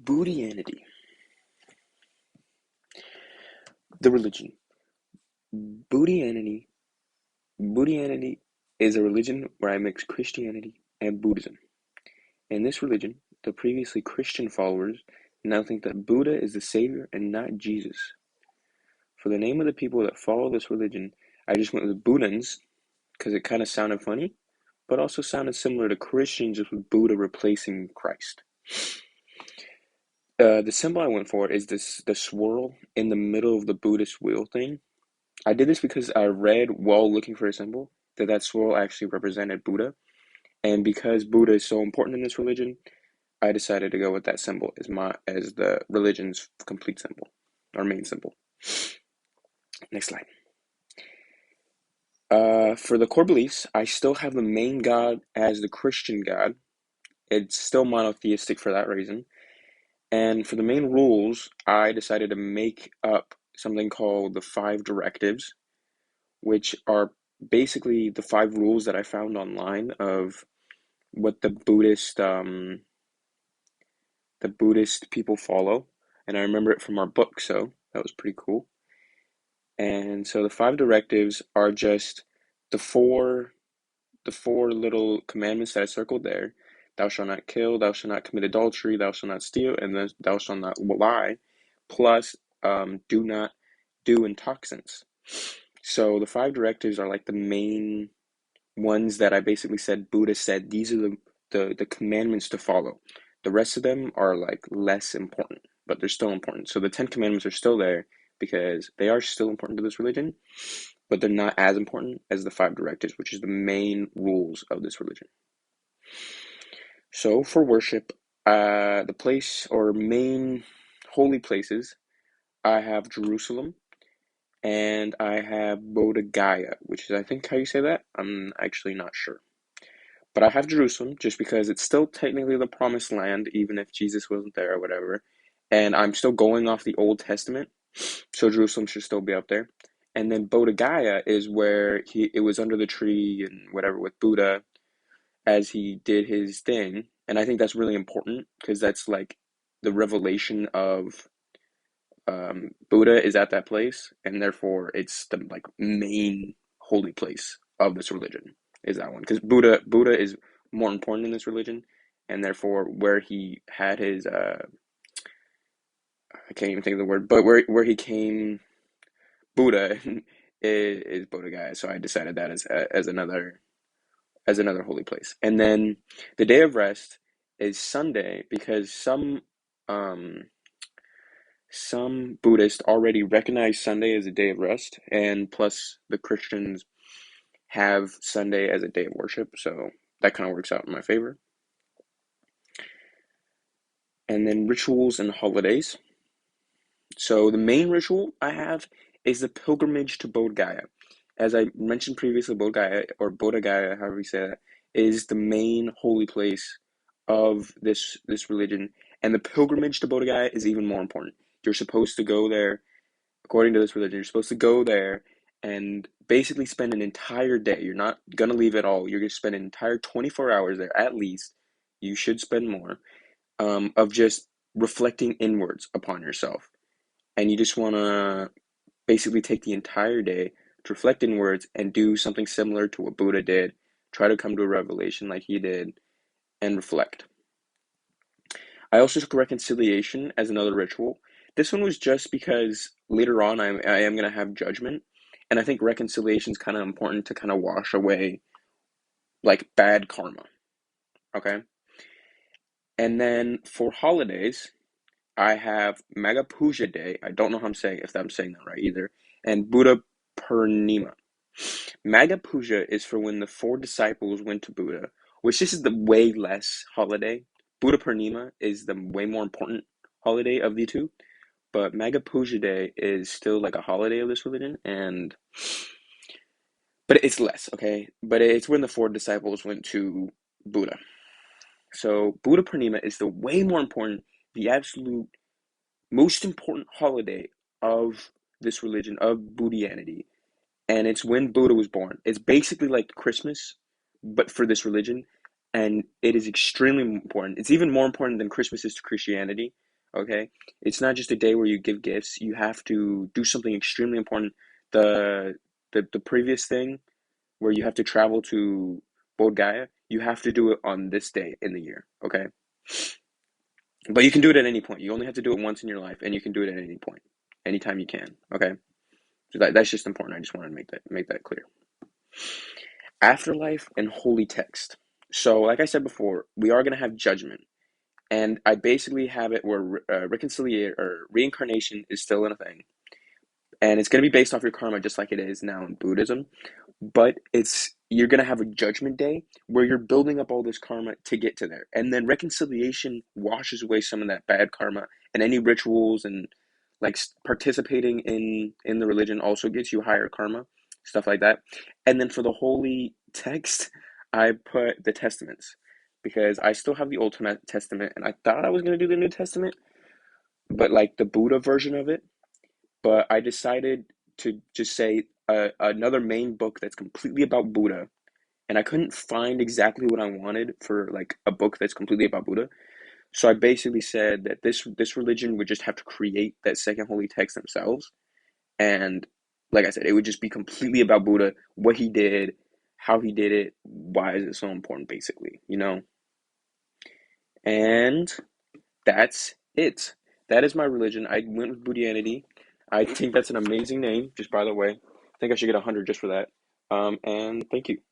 Buddhianity. The religion. Buddhianity. Buddhianity is a religion where I mix Christianity and Buddhism. In this religion, the previously Christian followers now think that Buddha is the savior and not Jesus. For the name of the people that follow this religion, I just went with Buddhans because it kind of sounded funny, but also sounded similar to Christians just with Buddha replacing Christ. The symbol I went for is the swirl in the middle of the Buddhist wheel thing. I did this because I read while looking for a symbol that swirl actually represented Buddha, and because Buddha is so important in this religion, I decided to go with that symbol as the religion's complete symbol or main symbol. Next slide. For the core beliefs, I still have the main God as the Christian God. It's still monotheistic for that reason. And for the main rules, I decided to make up something called the 5 directives, which are basically the 5 rules that I found online of what the Buddhist people follow. And I remember it from our book, so that was pretty cool. And so the 5 directives are just the four little commandments that I circled there. Thou shalt not kill, thou shalt not commit adultery, thou shalt not steal, and then thou shalt not lie, plus do not do intoxicants. So the 5 directives are like the main ones that I basically said Buddha said these are the commandments to follow. The rest of them are like less important, but they're still important. So the 10 commandments are still there because they are still important to this religion, but they're not as important as the 5 directives, which is the main rules of this religion. So for worship, the place or main holy places, I have Jerusalem and I have Bodh Gaya, which is I think how you say that. I'm actually not sure. But I have Jerusalem just because it's still technically the promised land, even if Jesus wasn't there or whatever. And I'm still going off the Old Testament, so Jerusalem should still be up there. And then Bodh Gaya is where it was under the tree and whatever with Buddha as he did his thing. And I think that's really important because that's like the revelation of Buddha is at that place, and therefore it's the like main holy place of this religion is that one because Buddha is more important in this religion, and therefore where he had his I can't even think of the word, but where he came Buddha is Bodh Gaya. So I decided that as another holy place, and then the day of rest is Sunday because um some Buddhists already recognize Sunday as a day of rest, and plus the Christians have Sunday as a day of worship, so that kind of works out in my favor. And then rituals and holidays. So the main ritual I have is the pilgrimage to Bodh Gaya. As I mentioned previously, Bodh Gaya, or Bodh Gaya, however you say that, is the main holy place of this religion, and the pilgrimage to Bodh Gaya is even more important. You're supposed to go there according to this religion, you're supposed to go there and basically spend an entire day. You're not gonna leave at all. You're gonna spend an entire 24 hours there at least. You should spend more of just reflecting inwards upon yourself. And you just wanna basically take the entire day to reflect inwards and do something similar to what Buddha did. Try to come to a revelation like he did and reflect. I also took reconciliation as another ritual. This one was just because later on I am going to have judgment, and I think reconciliation is kind of important to kind of wash away like bad karma. Okay. And then for holidays, I have Maga Puja Day. I don't know how I'm saying if I'm saying that right either, and Buddha Purnima. Maga Puja is for when the 4 disciples went to Buddha, which this is the way less holiday. Buddha Purnima is the way more important holiday of the two. But Maga Puja Day is still like a holiday of this religion, and but it's less, okay? But it's when the 4 disciples went to Buddha. So Buddha Purnima is the way more important, the absolute most important holiday of this religion, of Buddhianity. And it's when Buddha was born. It's basically like Christmas, but for this religion, and it is extremely important. It's even more important than Christmas is to Christianity, Okay, it's not just a day where you give gifts. You have to do something extremely important. The the previous thing where you have to travel to Bodh Gaya, you have to do it on this day in the year. Okay, but you can do it at any point. You only have to do it once in your life, and you can do it at any point, anytime you can. Okay, so that's just important. I just wanted to make that clear. Afterlife and holy text. So, like I said before, we are going to have judgment. And I basically have it where reconciliation or reincarnation is still in a thing. And it's going to be based off your karma, just like it is now in Buddhism. But you're going to have a judgment day where you're building up all this karma to get to there. And then reconciliation washes away some of that bad karma, and any rituals and like participating in the religion also gets you higher karma, stuff like that. And then for the holy text, I put the testaments because I still have the Old Testament, and I thought I was going to do the New Testament, but like the Buddha version of it. But I decided to just say another main book that's completely about Buddha, and I couldn't find exactly what I wanted for like a book that's completely about Buddha. So I basically said that this religion would just have to create that second holy text themselves, and like I said, it would just be completely about Buddha, what he did, how he did it, why is it so important, basically, you know? And that's it. That is my religion. I went with Buddhianity. I think that's an amazing name, just by the way. I think I should get 100 just for that. And thank you.